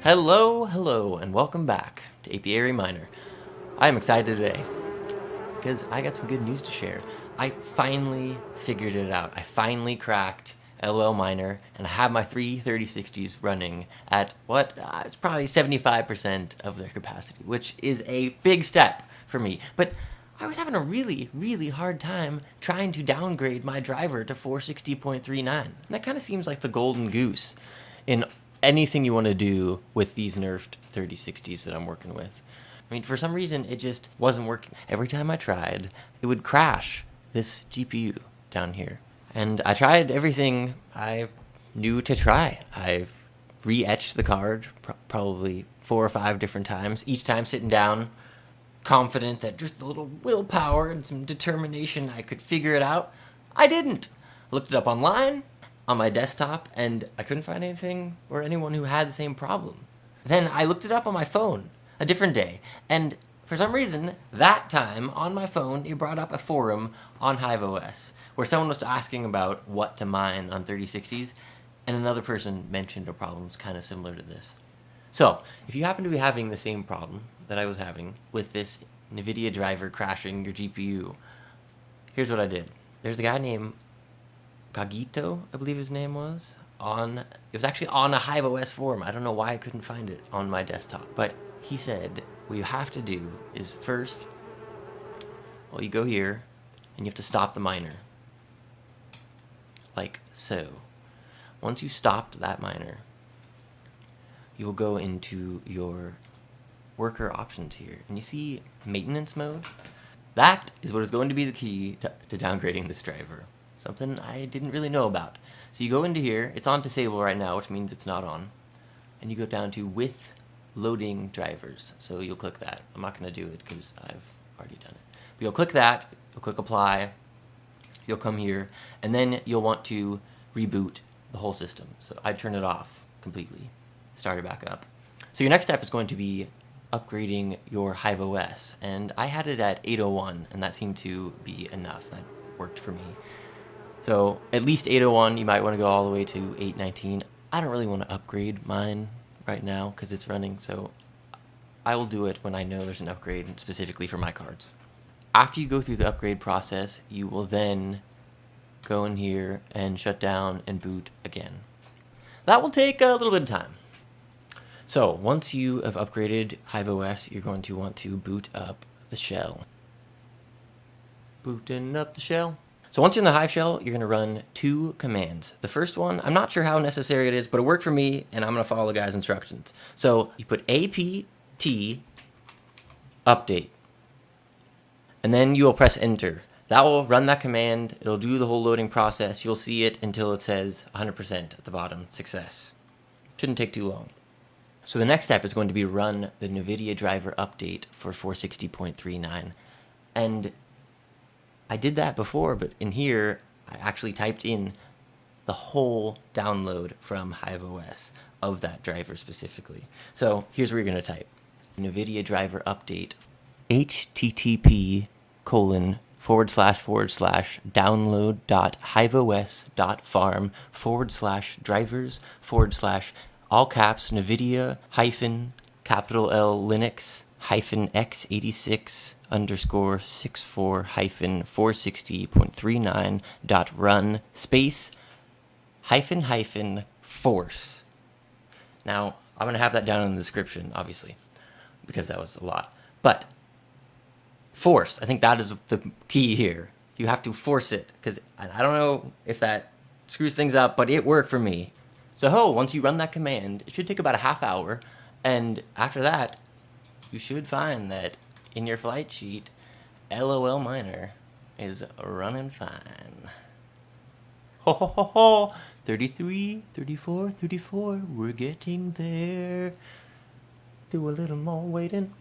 Hello, and welcome back to Apiary Miner. I am excited today because I got some good news to share. I finally figured it out. I finally cracked LOL Miner, and I have my three 3060s running at it's probably 75% of their capacity, which is a big step for me. But I was having a really hard time trying to downgrade my driver to 460.39. And that kind of seems like the golden goose in anything you want to do with these nerfed 3060s that I'm working with. I mean, for some reason, it just wasn't working. Every time I tried, it would crash this GPU down here. And I tried everything I knew to try. I've re-etched the card probably 4 or 5 different times, each time sitting down, confident that just a little willpower and some determination I could figure it out. I didn't. Looked it up online, on my desktop, and I couldn't find anything or anyone who had the same problem. Then I looked it up on my phone a different day, and for some reason, that time on my phone, it brought up a forum on HiveOs where someone was asking about what to mine on 3060s, and another person mentioned a problem kind of similar to this. So, if you happen to be having the same problem that I was having with this NVIDIA driver crashing your GPU, here's what I did. There's a guy named Kagito, I believe his name was, it was actually on a HiveOs forum. I don't know why I couldn't find it on my desktop, but he said what you have to do is first, you go here and you have to stop the miner, like so. Once you stopped that miner, you will go into your worker options here, and you see maintenance mode. That is what is going to be the key to downgrading this driver. Something I didn't really know about. So you go into here, it's on disable right now, which means it's not on. And you go down to with loading drivers. So you'll click that. I'm not going to do it because I've already done it. But you'll click that, you'll click apply, you'll come here, and then you'll want to reboot the whole system. So I turn it off completely, start it back up. So your next step is going to be upgrading your HiveOs. And I had it at 801, and that seemed to be enough. That worked for me. So at least 801, you might want to go all the way to 819. I don't really want to upgrade mine right now because it's running, so I will do it when I know there's an upgrade specifically for my cards. After you go through the upgrade process, you will then go in here and shut down and boot again. That will take a little bit of time. So once you have upgraded HiveOs, you're going to want to boot up the shell. Booting up the shell. So once you're in the Hive shell, you're going to run 2 commands. The first one, I'm not sure how necessary it is, but it worked for me, and I'm going to follow the guy's instructions. So you put apt update, and then you will press enter. That will run that command. It'll do the whole loading process. You'll see it until it says 100% at the bottom, success. Shouldn't take too long. So the next step is going to be run the NVIDIA driver update for 460.39. And I did that before, but in here, I actually typed in the whole download from HiveOs of that driver specifically. So here's where you're going to type. NVIDIA driver update, http://download.hiveos.farm/drivers/ all caps NVIDIA capital L Linux x86 _64 460.39 space force. Now, I'm going to have that down in the description, obviously, because that was a lot. But force, I think that is the key here. You have to force it, because I don't know if that screws things up, but it worked for me. So once you run that command, it should take about a half hour, and after that, you should find that in your flight sheet, LOL Miner is running fine. 33, 34, 34, we're getting there. Do a little more waiting.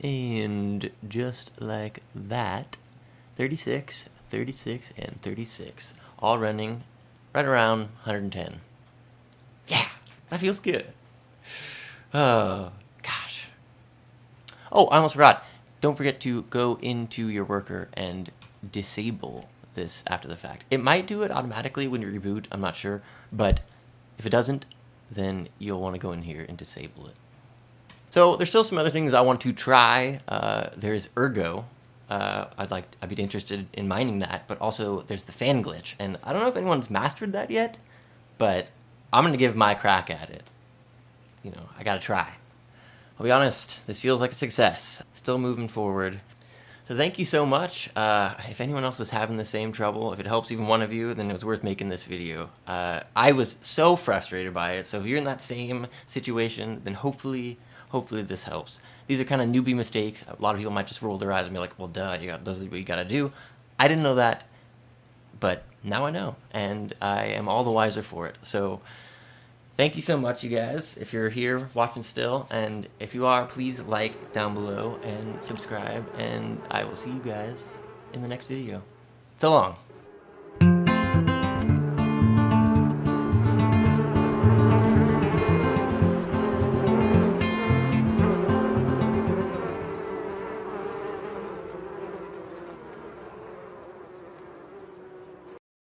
And just like that, 36, 36, and 36, all running right around 110. Yeah, that feels good. Oh, gosh. Oh, I almost forgot. Don't forget to go into your worker and disable this after the fact. It might do it automatically when you reboot, I'm not sure, but if it doesn't, then you'll want to go in here and disable it. So there's still some other things I want to try. There's Ergo. I'd be interested in mining that, but also there's the fan glitch, and I don't know if anyone's mastered that yet, but I'm gonna give my crack at it. You know, I gotta try. I'll be honest, this feels like a success. Still moving forward. So thank you so much. If anyone else is having the same trouble, if it helps even one of you, then it was worth making this video. I was so frustrated by it, so if you're in that same situation, then hopefully this helps. These are kind of newbie mistakes. A lot of people might just roll their eyes and be like, well, duh, those are what you gotta do. I didn't know that, but now I know, and I am all the wiser for it. So thank you so much, you guys, if you're here watching still, and if you are, please like down below and subscribe, and I will see you guys in the next video. So long.